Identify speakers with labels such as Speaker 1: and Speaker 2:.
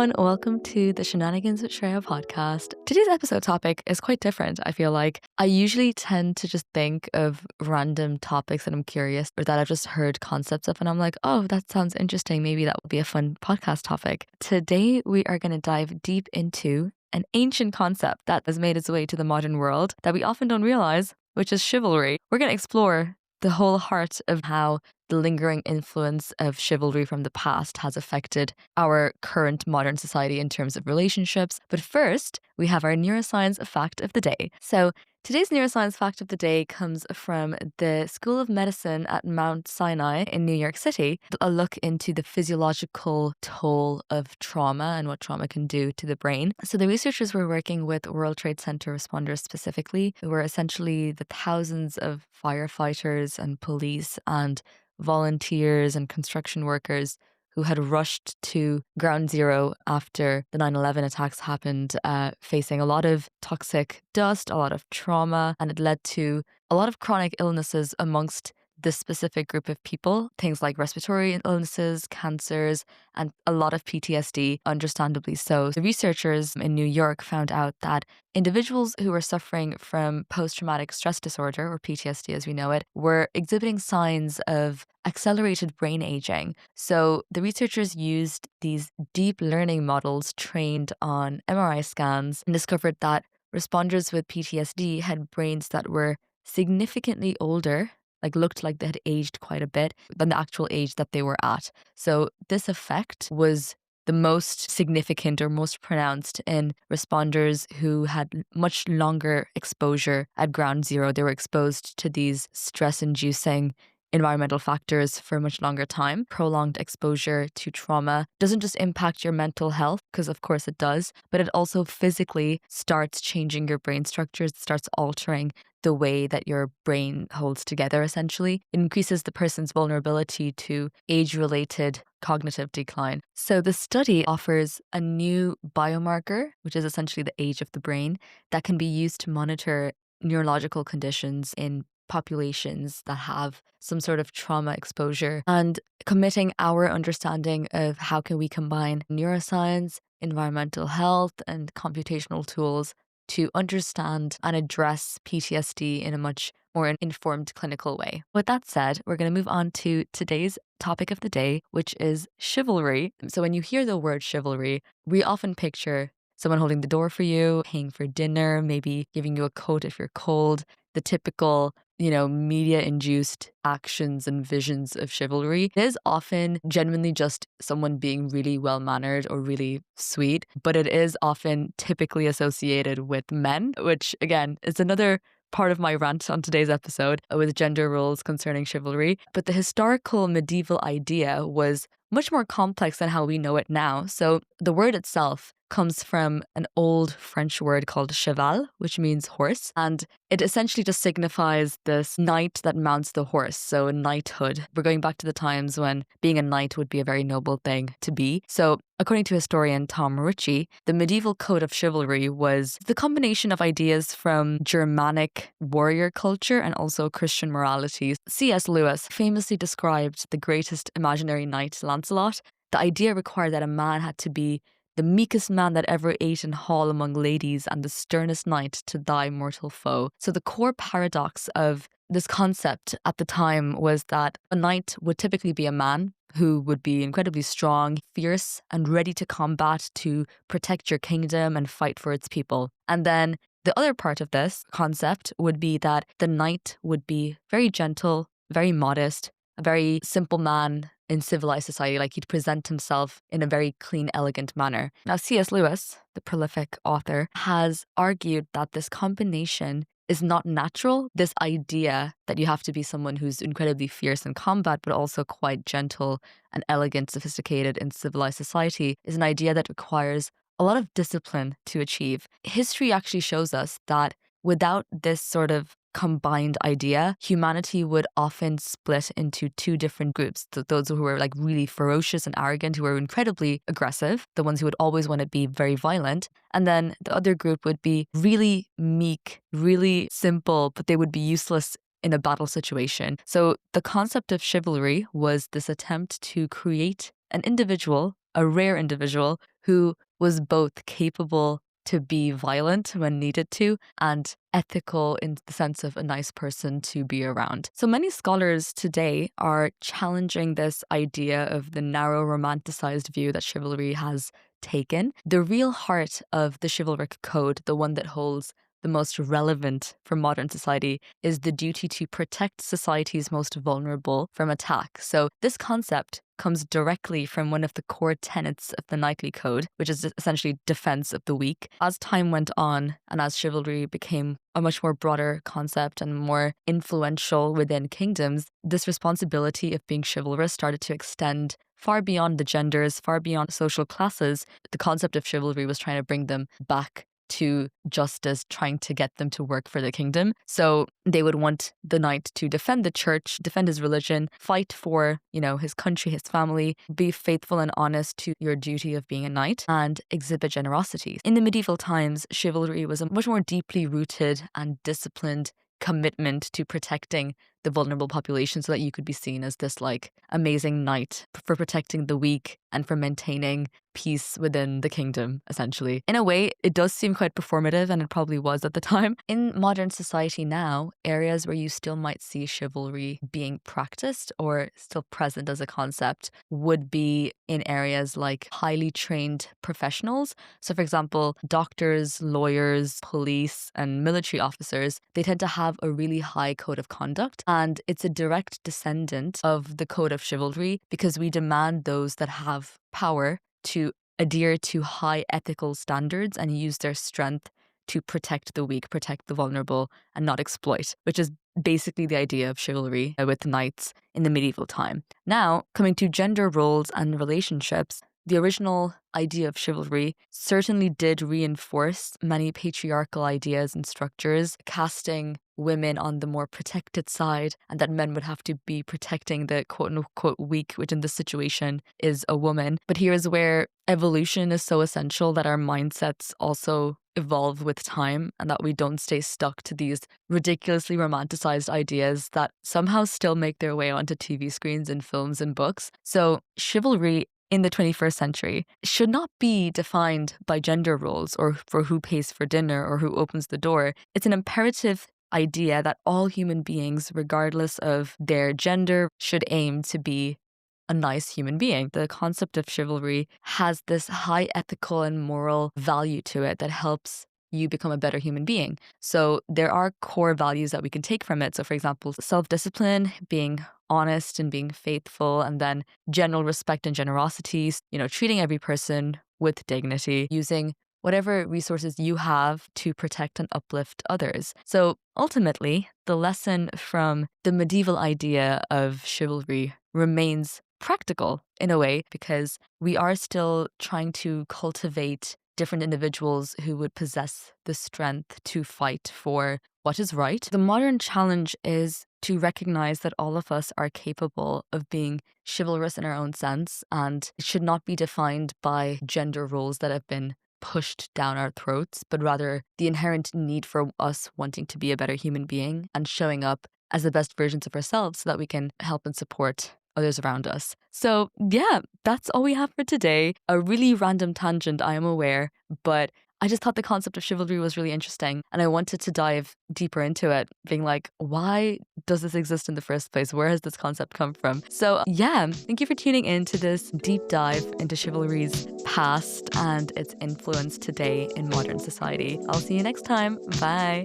Speaker 1: everyone. Welcome to the Shenanigans with Shreya podcast. Today's episode topic is quite different. I feel like I usually tend to just think of random topics that I'm curious or that I've just heard concepts of, and I'm like, oh, that sounds interesting. Maybe that would be a fun podcast topic. Today, we are going to dive deep into an ancient concept that has made its way to the modern world that we often don't realize, which is chivalry. We're going to explore the whole heart of how the lingering influence of chivalry from the past has affected our current modern society in terms of relationships. But first, we have our neuroscience fact of the day. So today's neuroscience fact of the day comes from the School of Medicine at Mount Sinai in New York City. A look into the physiological toll of trauma and what trauma can do to the brain. So the researchers were working with World Trade Center responders specifically, who were essentially the thousands of firefighters and police and volunteers and construction workers who had rushed to ground zero after the 9/11 attacks happened, facing a lot of toxic dust, a lot of trauma, and it led to a lot of chronic illnesses amongst this specific group of people, things like respiratory illnesses, cancers, and a lot of PTSD, understandably so. The researchers in New York found out that individuals who were suffering from post-traumatic stress disorder, or PTSD as we know it, were exhibiting signs of accelerated brain aging. So the researchers used these deep learning models trained on MRI scans and discovered that responders with PTSD had brains that were significantly older, looked like they had aged quite a bit than the actual age that they were at. So this effect was the most significant or most pronounced in responders who had much longer exposure at ground zero. They were exposed to these stress-inducing environmental factors for a much longer time. Prolonged exposure to trauma doesn't just impact your mental health, because of course it does, but it also physically starts changing your brain structures, it starts altering the way that your brain holds together, essentially. It increases the person's vulnerability to age-related cognitive decline. So the study offers a new biomarker, which is essentially the age of the brain, that can be used to monitor neurological conditions in populations that have some sort of trauma exposure, and committing our understanding of how can we combine neuroscience, environmental health, and computational tools to understand and address PTSD in a much more informed clinical way. With that said, we're going to move on to today's topic of the day, which is chivalry. So when you hear the word chivalry, we often picture someone holding the door for you, paying for dinner, maybe giving you a coat if you're cold, the typical, media-induced actions and visions of chivalry. It is often genuinely just someone being really well-mannered or really sweet, but it is often typically associated with men, which again is another part of my rant on today's episode with gender roles concerning chivalry. But the historical medieval idea was much more complex than how we know it now. So the word itself comes from an old French word called cheval, which means horse. And it essentially just signifies this knight that mounts the horse. So knighthood. We're going back to the times when being a knight would be a very noble thing to be. So according to historian Tom Ritchie, the medieval code of chivalry was the combination of ideas from Germanic warrior culture and also Christian morality. C.S. Lewis famously described the greatest imaginary knight, Lancelot. The idea required that a man had to be the meekest man that ever ate in hall among ladies and the sternest knight to thy mortal foe. So the core paradox of this concept at the time was that a knight would typically be a man who would be incredibly strong, fierce, and ready to combat to protect your kingdom and fight for its people. And then the other part of this concept would be that the knight would be very gentle, very modest, a very simple man in civilized society. He'd present himself in a very clean, elegant manner. Now, C.S. Lewis, the prolific author, has argued that this combination is not natural. This idea that you have to be someone who's incredibly fierce in combat, but also quite gentle and elegant, sophisticated in civilized society, is an idea that requires a lot of discipline to achieve. History actually shows us that without this sort of combined idea, humanity would often split into two different groups. Those who were really ferocious and arrogant, who were incredibly aggressive, the ones who would always want to be very violent. And then the other group would be really meek, really simple, but they would be useless in a battle situation. So the concept of chivalry was this attempt to create an individual, a rare individual, who was both capable to be violent when needed to and ethical in the sense of a nice person to be around. So many scholars today are challenging this idea of the narrow romanticized view that chivalry has taken. The real heart of the chivalric code, the one that holds the most relevant for modern society, is the duty to protect society's most vulnerable from attack. So this concept comes directly from one of the core tenets of the knightly code, which is essentially defense of the weak. As time went on and as chivalry became a much more broader concept and more influential within kingdoms, this responsibility of being chivalrous started to extend far beyond the genders, far beyond social classes. The concept of chivalry was trying to bring them back to justice, trying to get them to work for the kingdom. So they would want the knight to defend the church, defend his religion, fight for, his country, his family, be faithful and honest to your duty of being a knight, and exhibit generosity. In the medieval times, chivalry was a much more deeply rooted and disciplined commitment to protecting the vulnerable population so that you could be seen as this amazing knight for protecting the weak and for maintaining peace within the kingdom, essentially. In a way, it does seem quite performative, and it probably was at the time. In modern society now, areas where you still might see chivalry being practiced or still present as a concept would be in areas like highly trained professionals. So for example, doctors, lawyers, police, and military officers, they tend to have a really high code of conduct. And it's a direct descendant of the code of chivalry because we demand those that have power to adhere to high ethical standards and use their strength to protect the weak, protect the vulnerable, and not exploit, which is basically the idea of chivalry with knights in the medieval time. Now, coming to gender roles and relationships, the original idea of chivalry certainly did reinforce many patriarchal ideas and structures, casting women on the more protected side, and that men would have to be protecting the quote-unquote weak, which in this situation is a woman. But here is where evolution is so essential, that our mindsets also evolve with time and that we don't stay stuck to these ridiculously romanticized ideas that somehow still make their way onto TV screens and films and books. So chivalry in the 21st century should not be defined by gender roles or for who pays for dinner or who opens the door. It's an imperative idea that all human beings, regardless of their gender, should aim to be a nice human being. The concept of chivalry has this high ethical and moral value to it that helps you become a better human being. So there are core values that we can take from it. So for example, self-discipline, being honest and being faithful, and then general respect and generosity, treating every person with dignity, using whatever resources you have to protect and uplift others. So ultimately, the lesson from the medieval idea of chivalry remains practical in a way, because we are still trying to cultivate different individuals who would possess the strength to fight for what is right. The modern challenge is to recognize that all of us are capable of being chivalrous in our own sense, and it should not be defined by gender roles that have been pushed down our throats, but rather the inherent need for us wanting to be a better human being and showing up as the best versions of ourselves so that we can help and support others around us. So yeah, that's all we have for today. A really random tangent, I am aware, but I just thought the concept of chivalry was really interesting, and I wanted to dive deeper into it, being like, why does this exist in the first place? Where has this concept come from? So yeah, thank you for tuning in to this deep dive into chivalry's past and its influence today in modern society. I'll see you next time. Bye.